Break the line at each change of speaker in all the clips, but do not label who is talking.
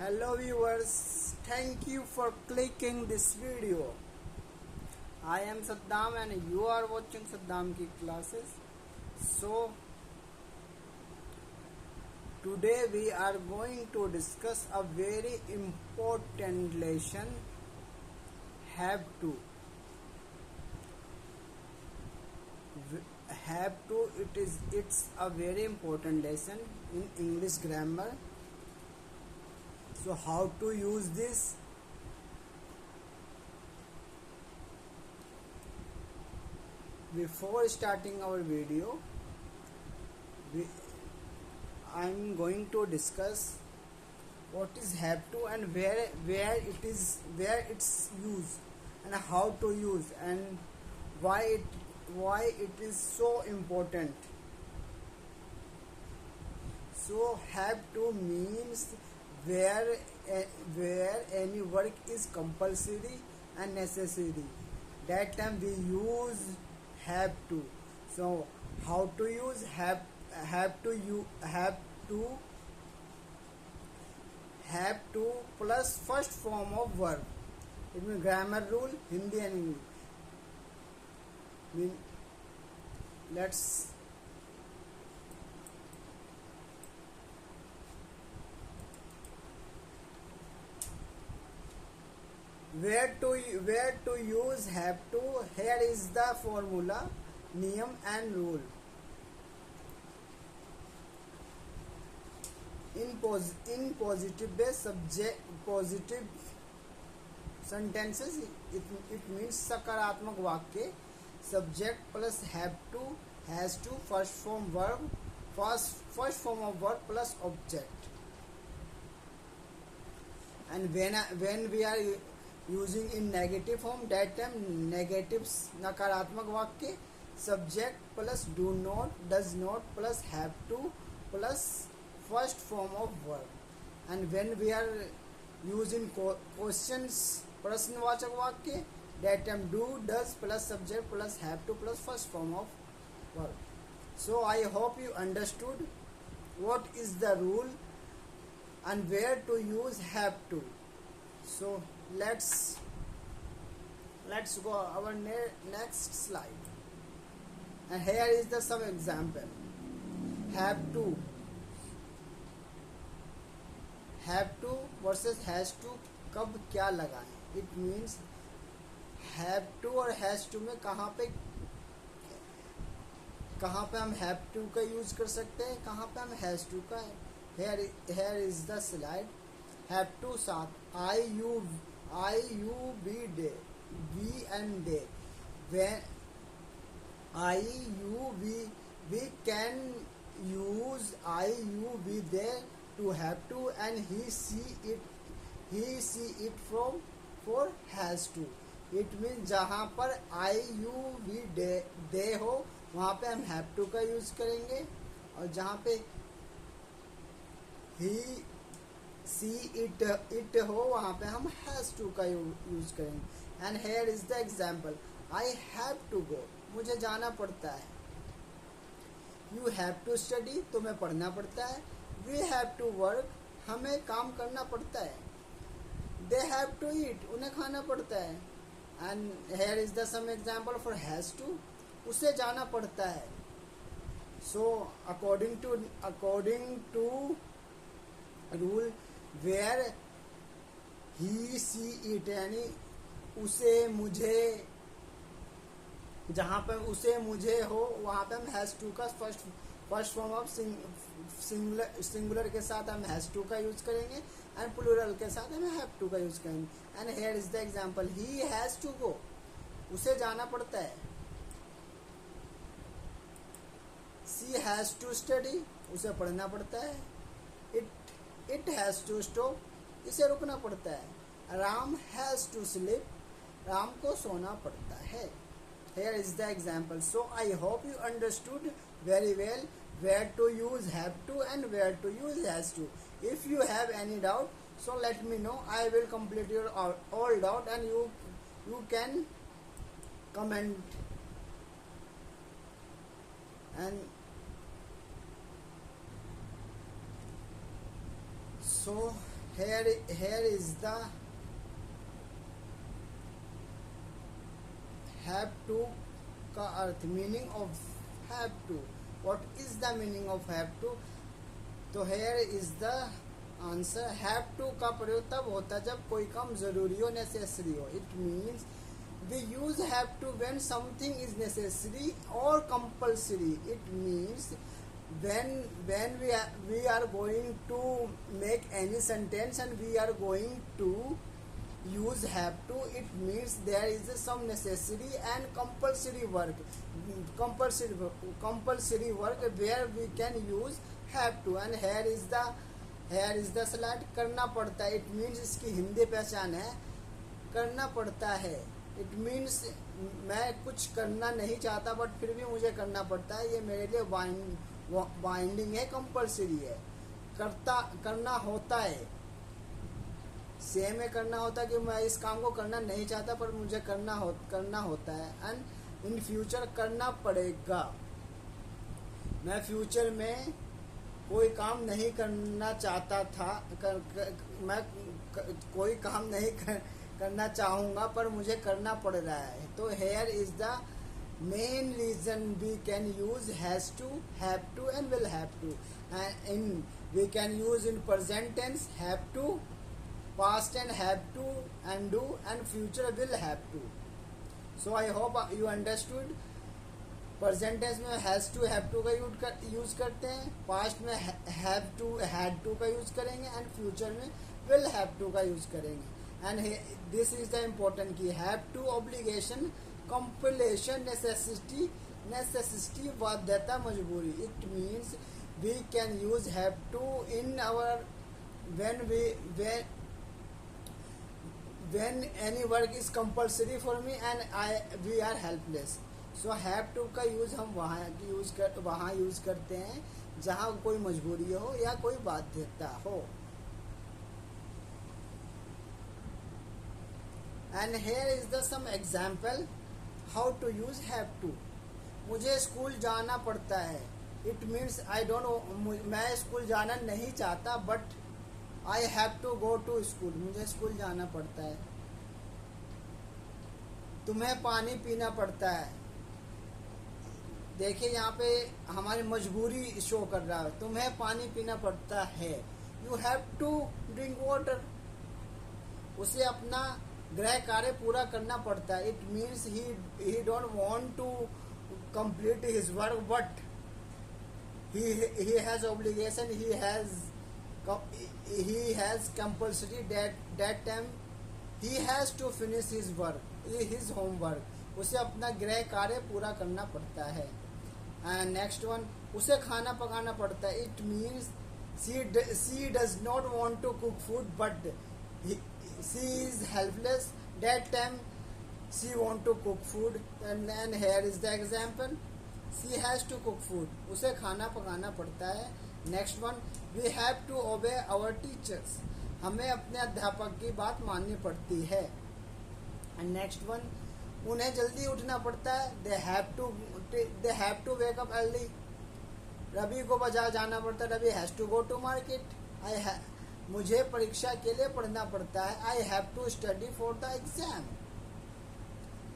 Hello viewers, thank you for clicking this video. I am Saddam and you are watching Saddam ki classes. So today we are going to discuss a very important lesson, have to. Have to, it's a very important lesson in English grammar. So how to use this? Before starting our video, I'm going to discuss what is have to and where it's used and how to use and why it is so important. So have to means where any work is compulsory and necessary. That time we use have to. So how to use have to plus first form of verb. It means grammar rule, Hindi and English. Let's where to use have to. Here is the formula, niyam and rule. In positive base subject positive sentences, it means सकारात्मक वाक्य, subject plus have to, has to, first form verb, first form of verb plus object. And when we are using in negative form, that time negatives नकारात्मक वाक्य, subject plus do not, does not plus have to plus first form of verb. And when we are using questions प्रश्नवाचक वाक्य, that time do, does plus subject plus have to plus first form of verb. So I hope you understood what is the rule and where to use have to. So let's go our next slide. And here is the some example. Have to versus has to, कब क्या लगाएं. It means have to और has to में कहाँ पे हम have to का use कर सकते हैं, कहाँ पे हम has to का. Here is the slide. Have to साथ I you be they, we and they. When I you we can use I you be there to have to, and he see it from for has to. It means जहाँ पर I you we they हो वहाँ पे हम have to का use करेंगे, और जहाँ पे he see it हो वहाँ पे हम has to का यूज करेंगे. And here is the example. I have to go, मुझे जाना पड़ता है. You have to study, तुम्हें पढ़ना पड़ता है. We have to work, हमें काम करना पड़ता है. They have to eat, उन्हें खाना पड़ता है. And here is the some example for has to, उसे जाना पड़ता है. So according to rule, where he see it, यानी उसे मुझे, जहाँ पर उसे मुझे हो वहाँ पे हम हैज टू का फर्स्ट फॉर्म ऑफ सिंगुलर के साथ हम हैज टू का यूज करेंगे, एंड प्लूरल के साथ हम हैव टू का यूज करेंगे. And here is the example. He has to go, उसे जाना पड़ता है. शी हैज टू स्टडी, उसे पढ़ना पड़ता है. इट हैज टू स्टॉप, इसे रुकना पड़ता है. Ram has to sleep, Ram को सोना पड़ता है. Here is the example. So I hope you understood very well where to use have to and where to use has to. If you have any doubt, so let me know. I will complete your all doubt, and you can comment. And so here is the have to का अर्थ, meaning of have to, what is the meaning of have to? तो here is the answer. Have to का प्रयोग तब होता है जब कोई काम जरूरी हो, नेसेसरी हो। It means we use have to when something is necessary और compulsory. It means when we are going to make any sentence and we are going to use have to, it means there is some necessary and compulsory work where we can use have to। and here is the slide। करना पड़ता है, it means इसकी हिंदी पहचान है करना पड़ता है। it means मैं कुछ करना नहीं चाहता बट फिर भी मुझे करना पड़ता है, ये मेरे लिए बाइंडिंग है, कंपल्सरी है। करना होता है, सेम है करना होता है कि मैं इस काम को करना नहीं चाहता पर मुझे करना होता है। एंड इन फ्यूचर करना पड़ेगा, मैं फ्यूचर में कोई काम नहीं करना चाहता था, मैं कोई काम नहीं करना चाहूँगा पर मुझे करना पड़ रहा है। तो here is the main reason we can use has to, have to and will have to। and we can use in present tense have to, past and have to and do, and future will have to। so I hope you understood। present tense में has to, have to का use करते हैं, past में have to, had to का use करेंगे, and future में will have to का use करेंगे। and this is the important key। have to obligation, compulsion, necessity बाध्यता, मजबूरी। it means we can use have to in our when any work is compulsory for me and we are helpless। so have to का use हम वहाँ use करते हैं जहाँ कोई मजबूरी हो या कोई बाध्यता हो। and here is the some example how to use have to। मुझे स्कूल जाना पड़ता है, it means I don't know, मैं स्कूल जाना नहीं चाहता but I have to go to school, मुझे स्कूल जाना पड़ता है। तुम्हें पानी पीना पड़ता है, देखिए यहाँ पे हमारी मजबूरी शो कर रहा है, तुम्हें पानी पीना पड़ता है। You have to drink water, उसे अपना गृह कार्य पूरा करना पड़ता है। It means he don't want to complete his work but he has obligation, he has compulsory that time he has to finish his homework। उसे अपना गृह कार्य पूरा करना पड़ता है। एंड नेक्स्ट वन, उसे खाना पकाना पड़ता है। It means she does not want to cook food but she is helpless that time she want to cook food। and here is the example, she has to cook food, उसे खाना पकाना पड़ता है। Next one, we have to obey our teachers, हमें अपने अध्यापक की बात माननी पड़ती है। एंड नेक्स्ट वन, उन्हें जल्दी उठना पड़ता है। they have to wake up early, Ravi को बाजार जाना पड़ता है। Ravi has to go to market, मुझे परीक्षा के लिए पढ़ना पड़ता है। I have to study for the exam.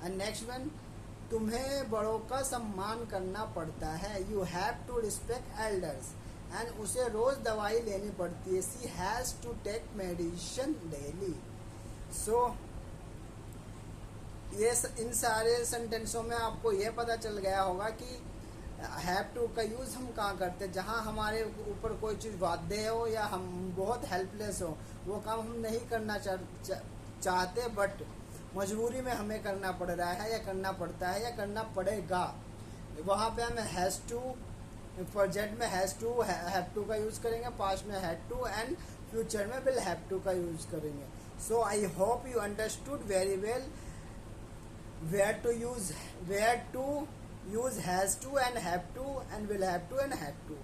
And next one, तुम्हें बड़ों का सम्मान करना पड़ता है। You have to respect elders, and उसे रोज दवाई लेनी पड़ती है। She has to take medicine daily. So ये इन सारे सेंटेंसों में आपको ये पता चल गया होगा कि हैव टू का यूज़ हम कहाँ करते हैं, जहाँ हमारे ऊपर कोई चीज़ बाध्य हो या हम बहुत हेल्पलेस हो, वो काम हम नहीं करना चाहते बट मजबूरी में हमें करना पड़ रहा है या करना पड़ता है या करना पड़ेगा, वहाँ पे हम हैज़ टू, प्रेजेंट में हैज़ टू, हैव टू का यूज़ करेंगे, पास्ट में हैड टू, एंड फ्यूचर में विल हैव टू का यूज़ करेंगे। So I hope you understood very well where to use has to and have to and will have to and had to।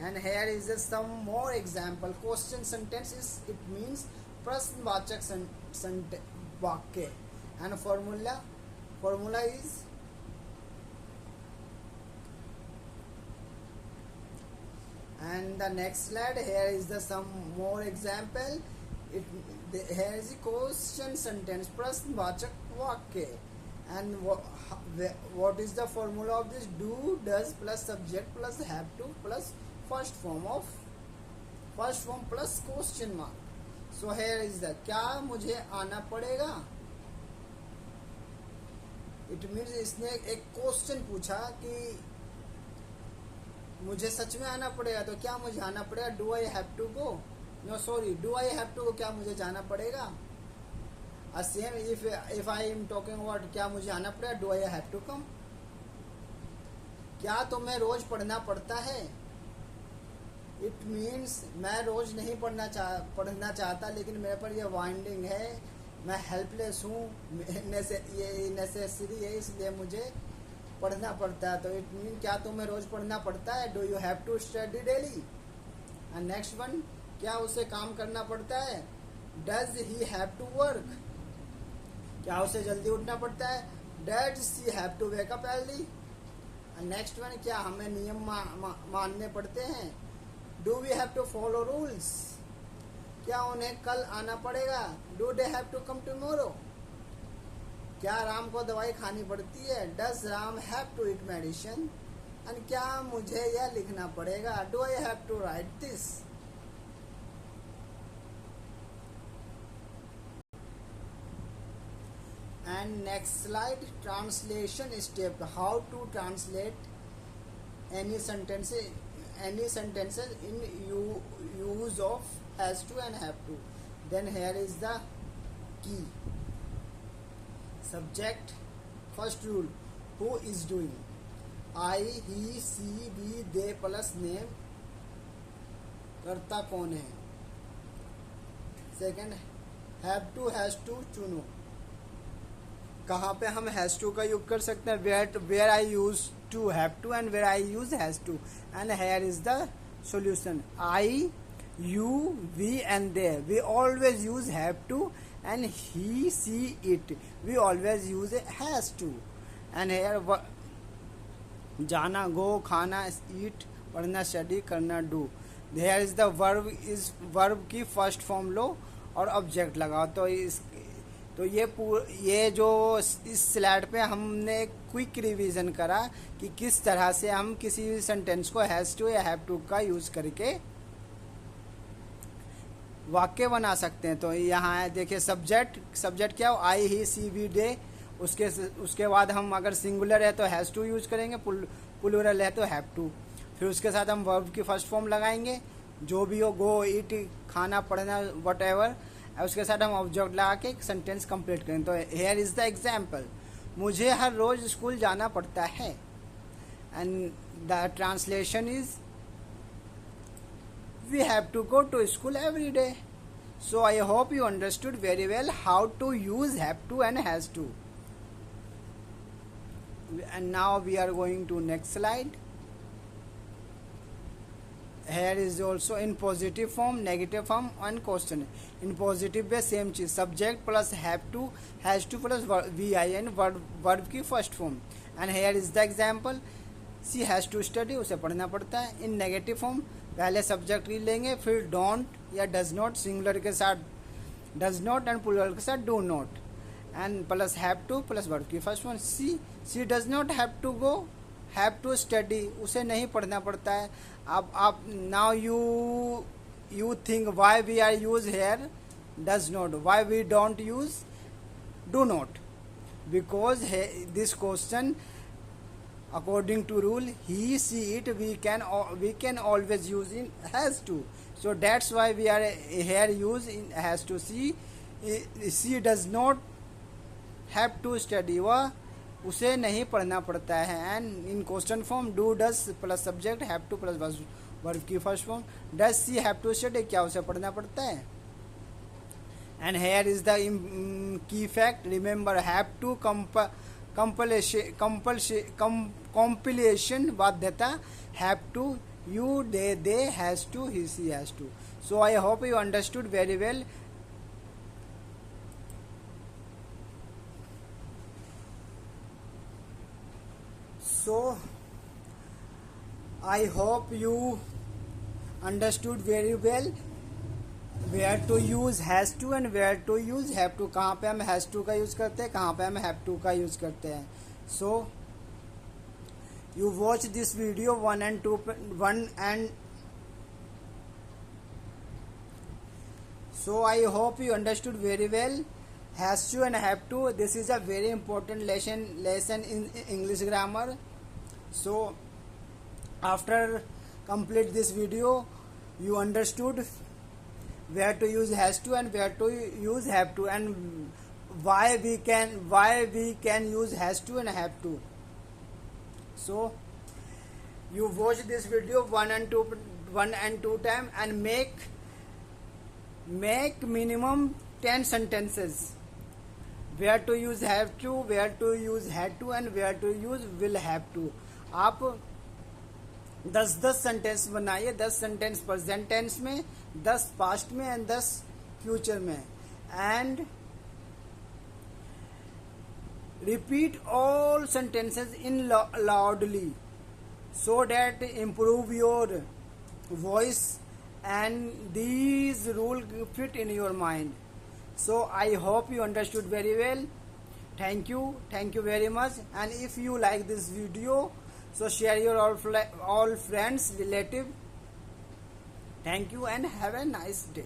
and here is some more example question sentences। it means प्रश्नवाचक वाक्य। and formula is And the next slide, here is the some more example. Here is the question sentence, प्रश्नवाचक वाक्य. And what is the formula of this? Do, does plus subject plus have to plus first form plus question mark. So here is the, क्या मुझे आना पड़ेगा. It means इसने एक question पूछा कि मुझे सच में आना पड़ेगा, तो क्या मुझे आना पड़ेगा. Do I have to go, no sorry, do I have to go, क्या मुझे जाना पड़ेगा. Same if I am talking about क्या मुझे आना पड़ेगा, do I have to come. क्या तुम्हें रोज पढ़ना पड़ता है. इट मीन्स मैं रोज नहीं पढ़ना चाहता, लेकिन मेरे पर ये वाइंडिंग है, मैं हेल्पलेस हूँ, ये नेसेसरी है, इसलिए मुझे पढ़ना पड़ता है. तो इट मीन क्या तुम्हें रोज पढ़ना पड़ता है. Do you have to study daily. And next one, क्या उसे काम करना पड़ता है. Does he have to work, क्या उसे जल्दी उठना पड़ता है. Does she have to wake up early. And next one, क्या हमें नियम मानने पड़ते हैं. Do we have to follow rules, क्या उन्हें कल आना पड़ेगा. Do they have to come tomorrow, क्या राम को दवाई खानी पड़ती है. Does Ram have to eat medicine. And क्या मुझे यह लिखना पड़ेगा. Do I have to write this. And next slide, translation step, how to translate any sentences in use of has to and have to. Then here is the key. Subject, first rule, who is doing. I, he, she, we, they plus name, करता कौन है. Second, have to has to चुनो, कहाँ पे हम has to का use कर सकते हैं. Where I use to have to and where I use has to. And here is the solution. I, you, we and they, we always use have to. And he, she, it, we always use has to. And here जाना, go, खाना, eat, पढ़ना, study, करना, do. Here is the verb. इस verb की first form लो और object लगाओ. तो ये जो इस स्लाइड पे हमने क्विक रिवीजन करा कि किस तरह से हम किसी भी सेंटेंस को हैज टू या हैव टू का यूज करके वाक्य बना सकते हैं. तो यहाँ देखिए, सब्जेक्ट क्या हो. आई, ही, सी, वी, दे. उसके बाद हम अगर सिंगुलर है तो हैज टू यूज करेंगे, प्लूरल है तो हैव टू. फिर उसके साथ हम वर्ब की फर्स्ट फॉर्म लगाएंगे, जो भी हो, गो, ईट, खाना, पढ़ना, वट एवर. उसके साथ हम ऑब्जेक्ट लगा के एक सेंटेंस कंप्लीट करें. तो हेयर इज द एग्जाम्पल, मुझे हर रोज स्कूल जाना पड़ता है. And the translation is we have to go to school every day. So I hope you understood very well how to use have to and has to. And now we are going to next slide. Here is also in positive form, negative form and question. In positive में same चीज, subject plus have to, has to plus vi and verb की first form. And here is the example, she has to study, उसे पढ़ना पड़ता है. In negative form पहले subject लेंगे, फिर don't या does not singular के साथ does not and plural के साथ do not. And plus have to plus verb की first one. She does not have to go, have to study, उसे नहीं पढ़ना पड़ता है. अब आप now you think why we are use here does not, why we don't use do not. Because this question according to rule he, she, it, we can always use in has to. So that's why we are here use in has to. She does not have to study, वह उसे नहीं पढ़ना पड़ता है. And in question form do, does plus subject, have to plus verb की first form. Does she have to study, क्या उसे पढ़ना पड़ता है. And here is the key fact, remember have to compulsion बाध्यता, have to, you, they, has to, he, she, has to. So I hope you understood very well. So I hope you understood very well where to use has to and where to use have to. कहाँ पे हम has to का use करते हैं, कहाँ पे हम have to का यूज़ करते हैं. So you watch this video 1 and 2 1 and so I hope you understood very well has to and have to. This is a very important lesson in English grammar. So after complete this video you understood where to use has to and where to use have to, and why we can use has to and have to. So you watch this video 1 and 2 time and make minimum 10 sentences where to use have to, where to use had to and where to use will have to. आप 10 sentence बनाइए, 10 sentence present tense में, 10 past में and 10 future में, and repeat all sentences in loudly so that improve your voice, and these rules fit in your mind. So I hope you understood very well. Thank you very much. And if you like this video, so share your all friends, relative. Thank you and have a nice day.